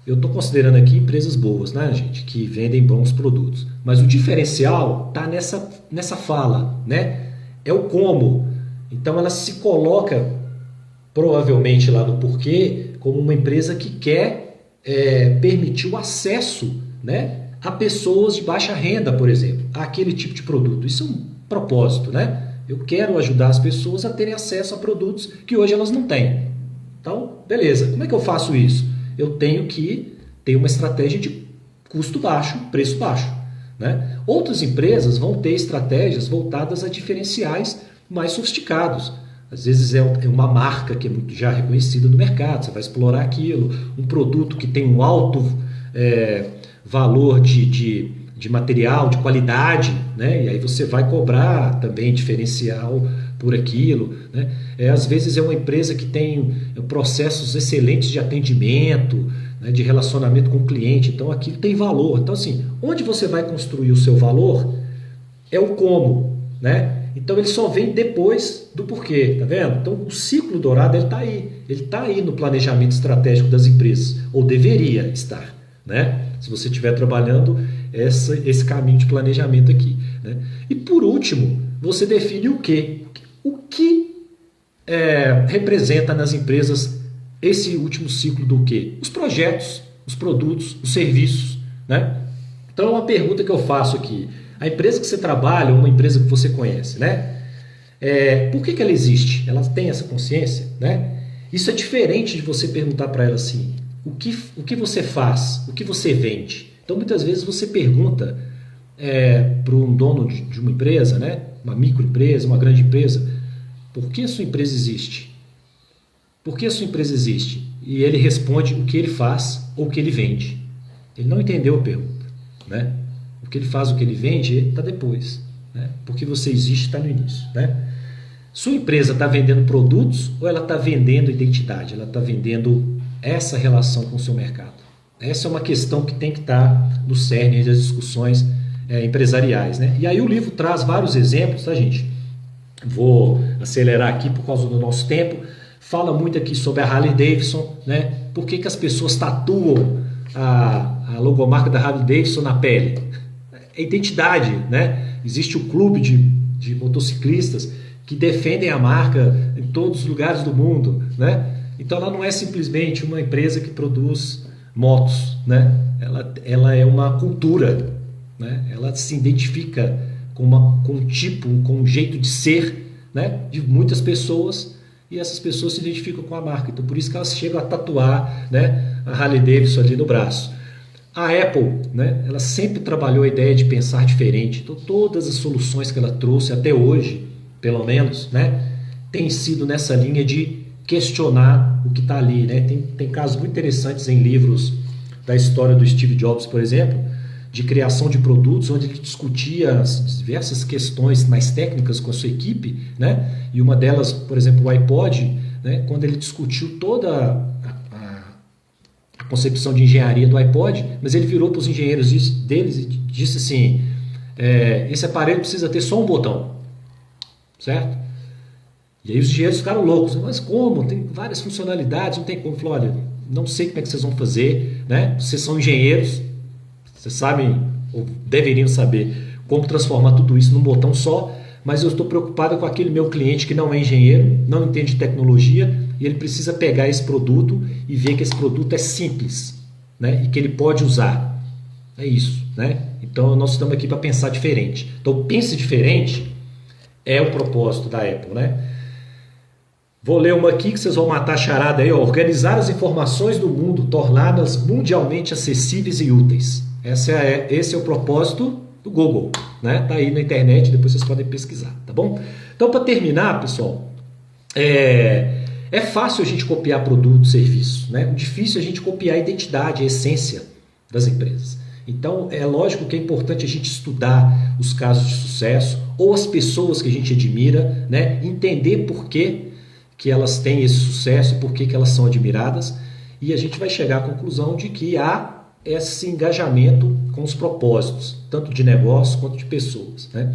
Eu estou considerando aqui empresas boas, né, gente, que vendem bons produtos, mas o diferencial está nessa fala, né? É o como. Então ela se coloca provavelmente lá no porquê como uma empresa que quer permitir o acesso, né, a pessoas de baixa renda, por exemplo, àquele tipo de produto. Isso é um propósito, né? Eu quero ajudar as pessoas a terem acesso a produtos que hoje elas não têm. Então, beleza. Como é que eu faço isso? Eu tenho que ter uma estratégia de custo baixo, preço baixo, né? Outras empresas vão ter estratégias voltadas a diferenciais mais sofisticados. Às vezes é uma marca que é muito já reconhecida no mercado, você vai explorar aquilo, um produto que tem um alto valor de material, de qualidade, né? E aí você vai cobrar também diferencial por aquilo, né? Às vezes é uma empresa que tem processos excelentes de atendimento, né, de relacionamento com o cliente, então aquilo tem valor. Então assim, onde você vai construir o seu valor é o como, né? Então ele só vem depois do porquê, tá vendo? Então o ciclo dourado ele está aí no planejamento estratégico das empresas, ou deveria estar, né? Se você estiver trabalhando esse caminho de planejamento aqui, né? E por último, você define o quê? O que representa nas empresas esse último ciclo do quê? Os projetos, os produtos, os serviços, né? Então é uma pergunta que eu faço aqui. A empresa que você trabalha, uma empresa que você conhece, né? Por que ela existe? Ela tem essa consciência, né? Isso é diferente de você perguntar para ela assim, o que você faz? O que você vende? Então muitas vezes você pergunta para um dono de uma empresa, né? Uma microempresa, uma grande empresa, por que a sua empresa existe? Por que a sua empresa existe? E ele responde o que ele faz ou o que ele vende. Ele não entendeu a pergunta, né? O que ele faz, o que ele vende, está depois, né? Porque você existe, está no início, né? Sua empresa está vendendo produtos ou ela está vendendo identidade? Ela está vendendo essa relação com o seu mercado? Essa é uma questão que tem que estar no cerne das discussões empresariais, né? E aí o livro traz vários exemplos, tá, gente? vou acelerar aqui por causa do nosso tempo. Fala muito aqui sobre a Harley Davidson, né? Por que as pessoas tatuam a logomarca da Harley Davidson na pele? É identidade, né? Existe o clube de motociclistas que defendem a marca em todos os lugares do mundo, né? Então ela não é simplesmente uma empresa que produz motos, né? Ela é uma cultura, né? Ela se identifica com um tipo, com um jeito de ser, né? De muitas pessoas, e essas pessoas se identificam com a marca. Então por isso que elas chegam a tatuar, né, a Harley Davidson ali no braço. A Apple, né, ela sempre trabalhou a ideia de pensar diferente. Então todas as soluções que ela trouxe até hoje, pelo menos, né, tem sido nessa linha de questionar o que está ali, né? Tem casos muito interessantes em livros da história do Steve Jobs, por exemplo, de criação de produtos, onde ele discutia as diversas questões mais técnicas com a sua equipe, né? E uma delas, por exemplo, o iPod, né? Quando ele discutiu toda a concepção de engenharia do iPod, mas ele virou para os engenheiros deles e disse assim, esse aparelho precisa ter só um botão, certo? E aí os engenheiros ficaram loucos, mas como? Tem várias funcionalidades, não tem como. Falou, olha, não sei como é que vocês vão fazer, né? Vocês são engenheiros, vocês sabem, ou deveriam saber, como transformar tudo isso num botão só, mas eu estou preocupado com aquele meu cliente que não é engenheiro, não entende de tecnologia, e ele precisa pegar esse produto e ver que esse produto é simples, né? E que ele pode usar. É isso, né? Então nós estamos aqui para pensar diferente. Então pense diferente é o propósito da Apple, né? Vou ler uma aqui que vocês vão matar a charada aí, ó. Organizar as informações do mundo, torná-las mundialmente acessíveis e úteis. Esse é o propósito do Google, né? Tá aí na internet, depois vocês podem pesquisar, tá bom? Então, para terminar, pessoal, é fácil a gente copiar produto, serviço, né? O difícil é a gente copiar a identidade, a essência das empresas. Então, é lógico que é importante a gente estudar os casos de sucesso ou as pessoas que a gente admira, né? Entender por que elas têm esse sucesso, por que elas são admiradas, e a gente vai chegar à conclusão de que há esse engajamento com os propósitos, tanto de negócio quanto de pessoas, né?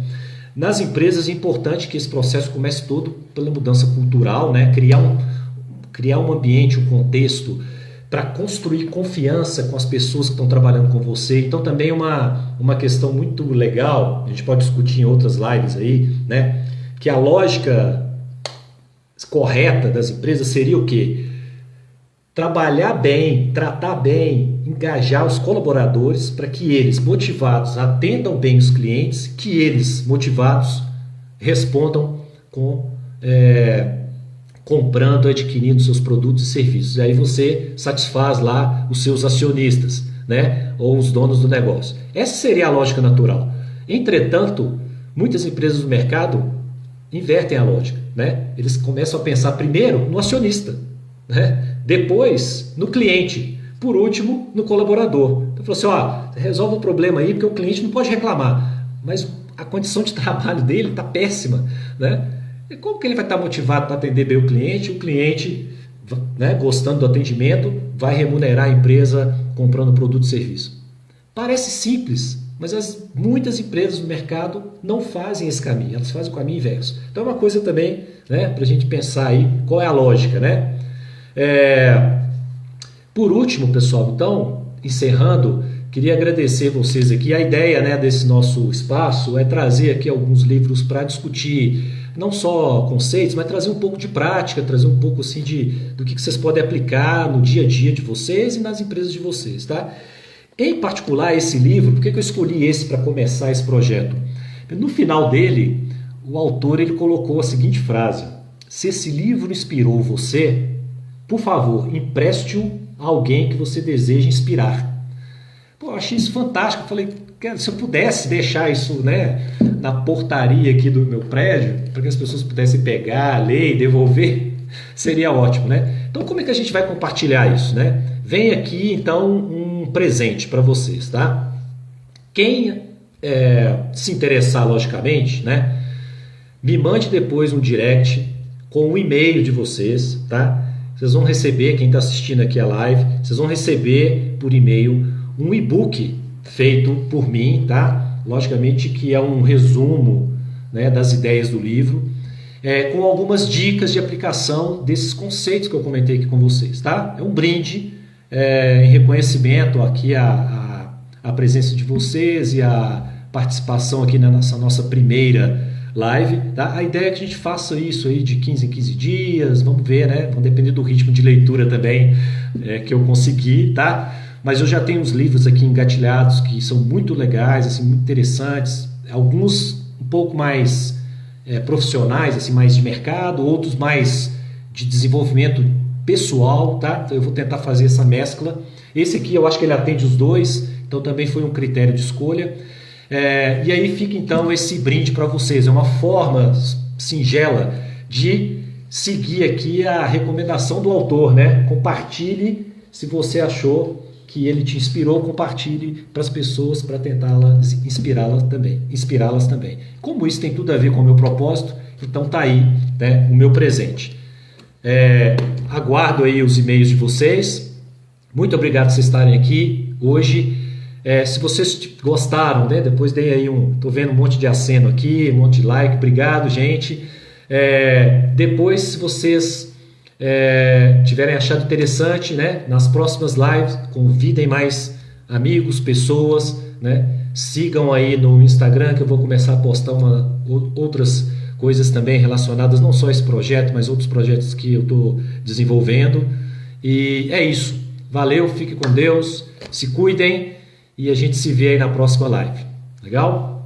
Nas empresas é importante que esse processo comece todo pela mudança cultural, né? Criar um ambiente, um contexto para construir confiança com as pessoas que estão trabalhando com você. Então também uma questão muito legal, a gente pode discutir em outras lives aí, né? Que a lógica correta das empresas seria o quê? Trabalhar bem, tratar bem, engajar os colaboradores para que eles, motivados, atendam bem os clientes, que eles, motivados, respondam comprando, adquirindo seus produtos e serviços. E aí você satisfaz lá os seus acionistas, né? Ou os donos do negócio. Essa seria a lógica natural. Entretanto, muitas empresas do mercado invertem a lógica, né? Eles começam a pensar primeiro no acionista, né? Depois no cliente, por último no colaborador. Então falou assim, resolve o problema aí porque o cliente não pode reclamar, mas a condição de trabalho dele está péssima, né? E como que ele vai estar motivado para atender bem o cliente, né, gostando do atendimento, vai remunerar a empresa comprando produto e serviço? Parece simples, mas muitas empresas no mercado não fazem esse caminho, elas fazem o caminho inverso. Então é uma coisa também, né, para a gente pensar aí qual é a lógica, né? Por último, pessoal, então, encerrando, queria agradecer vocês aqui. A ideia, né, desse nosso espaço é trazer aqui alguns livros para discutir não só conceitos, mas trazer um pouco de prática, trazer um pouco assim do que vocês podem aplicar no dia a dia de vocês e nas empresas de vocês, tá? Em particular, esse livro, por que eu escolhi esse para começar esse projeto? No final dele, o autor ele colocou a seguinte frase: se esse livro inspirou você, por favor, empreste-o a alguém que você deseja inspirar. Pô, eu achei isso fantástico. Eu falei, se eu pudesse deixar isso, né, na portaria aqui do meu prédio, para que as pessoas pudessem pegar, ler e devolver, seria ótimo, né? Então, como é que a gente vai compartilhar isso, né? Vem aqui, então, um presente para vocês, tá? Quem se interessar, logicamente, né, me mande depois um direct com o e-mail de vocês, tá? Vocês vão receber, quem está assistindo aqui a live, vocês vão receber por e-mail um e-book feito por mim, tá? Logicamente que é um resumo, né, das ideias do livro. com algumas dicas de aplicação desses conceitos que eu comentei aqui com vocês, tá? É um brinde em reconhecimento aqui a presença de vocês e a participação aqui na nossa primeira live, tá? A ideia é que a gente faça isso aí de 15 em 15 dias, vamos ver, né? Vai depender do ritmo de leitura também que eu conseguir, tá? Mas eu já tenho uns livros aqui engatilhados que são muito legais, assim, muito interessantes, alguns um pouco mais profissionais, assim, mais de mercado, outros mais de desenvolvimento pessoal, tá? Então eu vou tentar fazer essa mescla. Esse aqui eu acho que ele atende os dois, então também foi um critério de escolha. E aí fica então esse brinde para vocês, é uma forma singela de seguir aqui a recomendação do autor, né? Compartilhe se você achou que ele te inspirou, compartilhe para as pessoas para tentá-las inspirá-las também. Como isso tem tudo a ver com o meu propósito, então tá aí, né, o meu presente. Aguardo aí os e-mails de vocês. Muito obrigado por vocês estarem aqui hoje. Se vocês gostaram, né, depois dei aí tô vendo um monte de aceno aqui, um monte de like, obrigado, gente. Depois, se vocês tiverem achado interessante, né, nas próximas lives, convidem mais amigos, pessoas, né, sigam aí no Instagram que eu vou começar a postar outras coisas também relacionadas não só a esse projeto, mas outros projetos que eu estou desenvolvendo. E é isso. Valeu, fique com Deus, se cuidem e a gente se vê aí na próxima live. Legal?